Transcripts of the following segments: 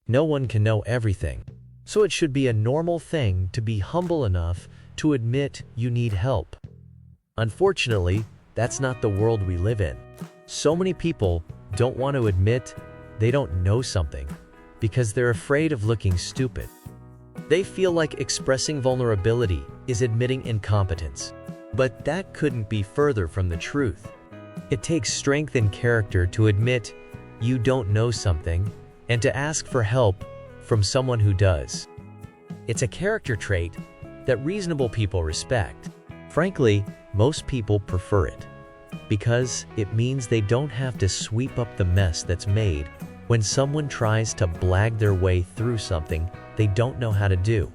No one can know everything, so it should be a normal thing to be humble enough to admit you need help. Unfortunately, that's not the world we live in. So many people don't want to admit they don't know something because they're afraid of looking stupid. They feel like expressing vulnerability is admitting incompetence, but that couldn't be further from the truth. It takes strength and character to admit you don't know something and to ask for help from someone who does. It's a character trait that reasonable people respect. Frankly, most people prefer it because it means they don't have to sweep up the mess that's made when someone tries to blag their way through something they don't know how to do.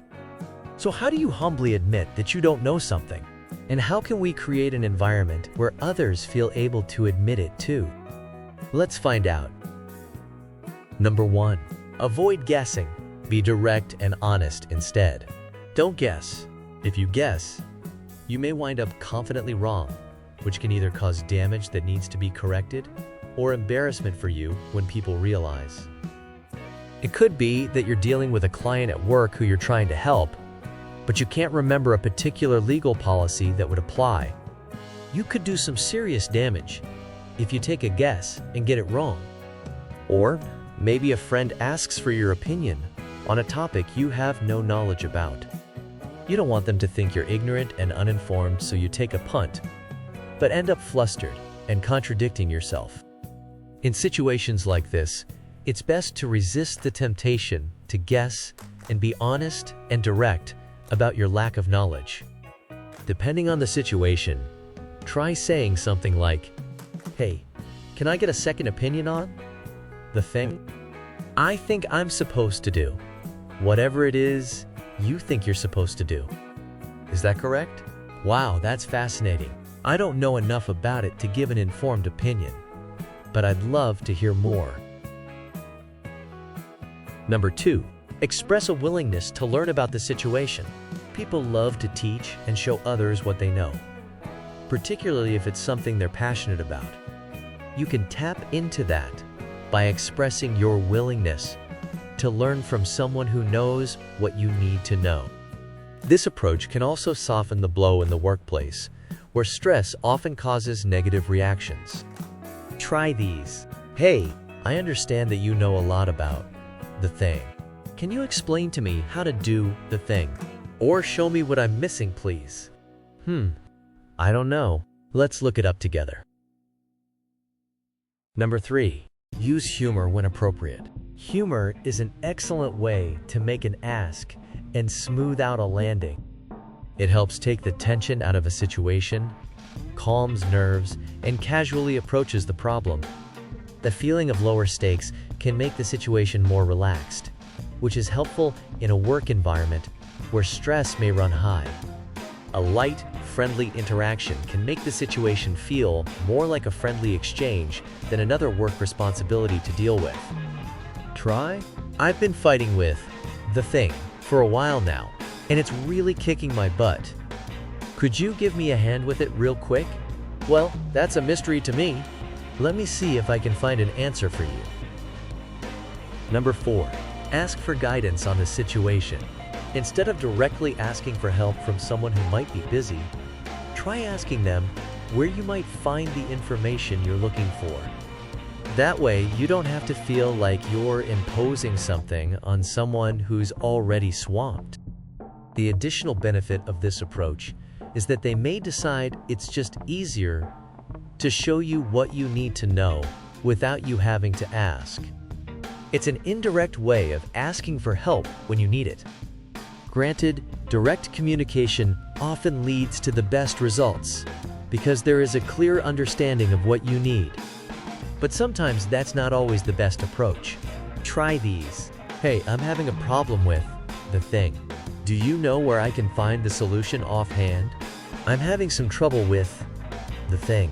So how do you humbly admit that you don't know something? And how can we create an environment where others feel able to admit it too? Let's find out. Number 1. Avoid guessing. Be direct and honest instead. Don't guess. If you guess, you may wind up confidently wrong, which can either cause damage that needs to be corrected or embarrassment for you when people realize. It could be that you're dealing with a client at work who you're trying to help, but you can't remember a particular legal policy that would apply. You could do some serious damage if you take a guess and get it wrong. Or maybe a friend asks for your opinion on a topic you have no knowledge about. You don't want them to think you're ignorant and uninformed, so you take a punt, but end up flustered and contradicting yourself. In situations like this, it's best to resist the temptation to guess and be honest and direct about your lack of knowledge. Depending on the situation, try saying something like, "Hey, can I get a second opinion on the thing I think I'm supposed to do? Whatever it is you think you're supposed to do. Is that correct? Wow, that's fascinating. I don't know enough about it to give an informed opinion, but I'd love to hear more." Number 2. Express a willingness to learn about the situation. People love to teach and show others what they know, particularly if it's something they're passionate about. You can tap into that by expressing your willingness to learn from someone who knows what you need to know. This approach can also soften the blow in the workplace, where stress often causes negative reactions. Try these. "Hey, I understand that you know a lot about the thing. Can you explain to me how to do the thing? Or show me what I'm missing, please." I don't know. Let's look it up together. Number 3. Use humor when appropriate. Humor is an excellent way to make an ask and smooth out a landing. It helps take the tension out of a situation, calms nerves, and casually approaches the problem. The feeling of lower stakes can make the situation more relaxed, which is helpful in a work environment where stress may run high. A light, friendly interaction can make the situation feel more like a friendly exchange than another work responsibility to deal with. Try? I've been fighting with the thing for a while now, and it's really kicking my butt. Could you give me a hand with it real quick? Well, that's a mystery to me. Let me see if I can find an answer for you. Number 4. Ask for guidance on the situation. Instead of directly asking for help from someone who might be busy, try asking them where you might find the information you're looking for. That way, you don't have to feel like you're imposing something on someone who's already swamped. The additional benefit of this approach is that they may decide it's just easier to show you what you need to know without you having to ask. It's an indirect way of asking for help when you need it. Granted, direct communication often leads to the best results because there is a clear understanding of what you need. But sometimes that's not always the best approach. Try these. "Hey, I'm having a problem with the thing. Do you know where I can find the solution offhand? I'm having some trouble with the thing.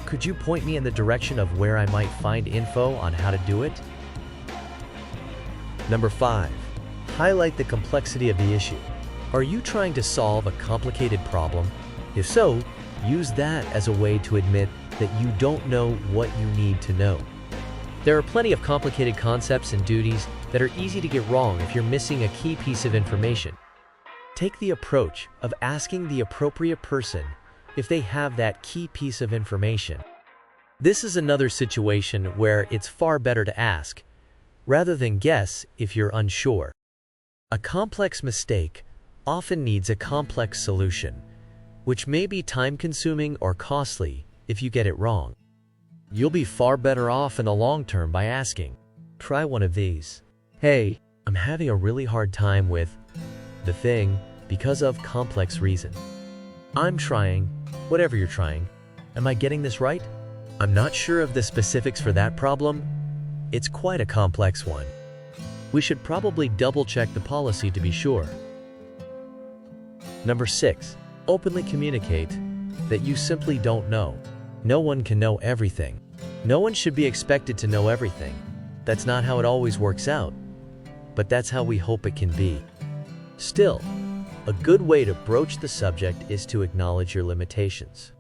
Could you point me in the direction of where I might find info on how to do it?" Number 5. Highlight the complexity of the issue. Are you trying to solve a complicated problem? If so, use that as a way to admit that you don't know what you need to know. There are plenty of complicated concepts and duties that are easy to get wrong if you're missing a key piece of information. Take the approach of asking the appropriate person if they have that key piece of information. This is another situation where it's far better to ask, rather than guess if you're unsure. A complex mistake often needs a complex solution, which may be time-consuming or costly if you get it wrong. You'll be far better off in the long term by asking. Try one of these. Hey, I'm having a really hard time with the thing because of complex reason. I'm trying, whatever you're trying. Am I getting this right? I'm not sure of the specifics for that problem. It's quite a complex one. We should probably double-check the policy to be sure. Number 6. Openly communicate that you simply don't know. No one can know everything. No one should be expected to know everything. That's not how it always works out, but that's how we hope it can be. Still, a good way to broach the subject is to acknowledge your limitations.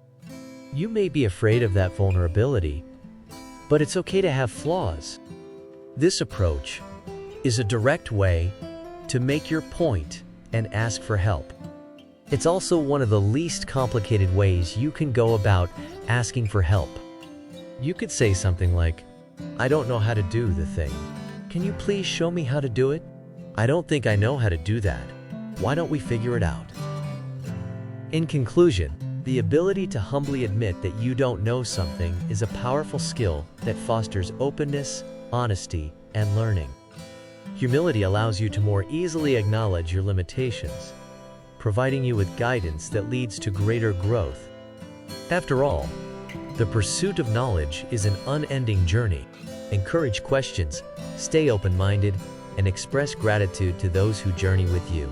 You may be afraid of that vulnerability, but it's okay to have flaws. This approach is a direct way to make your point and ask for help. It's also one of the least complicated ways you can go about asking for help. You could say something like, "I don't know how to do the thing. Can you please show me how to do it? I don't think I know how to do that. Why don't we figure it out?" In conclusion, the ability to humbly admit that you don't know something is a powerful skill that fosters openness, honesty, and learning. Humility allows you to more easily acknowledge your limitations, providing you with guidance that leads to greater growth. After all, the pursuit of knowledge is an unending journey. Encourage questions, stay open-minded, and express gratitude to those who journey with you.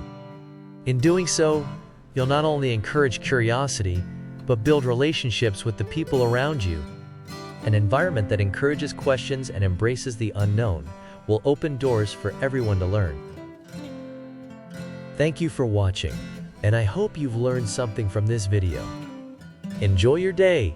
In doing so, you'll not only encourage curiosity, but build relationships with the people around you. An environment that encourages questions and embraces the unknown will open doors for everyone to learn. Thank you for watching, and I hope you've learned something from this video. Enjoy your day!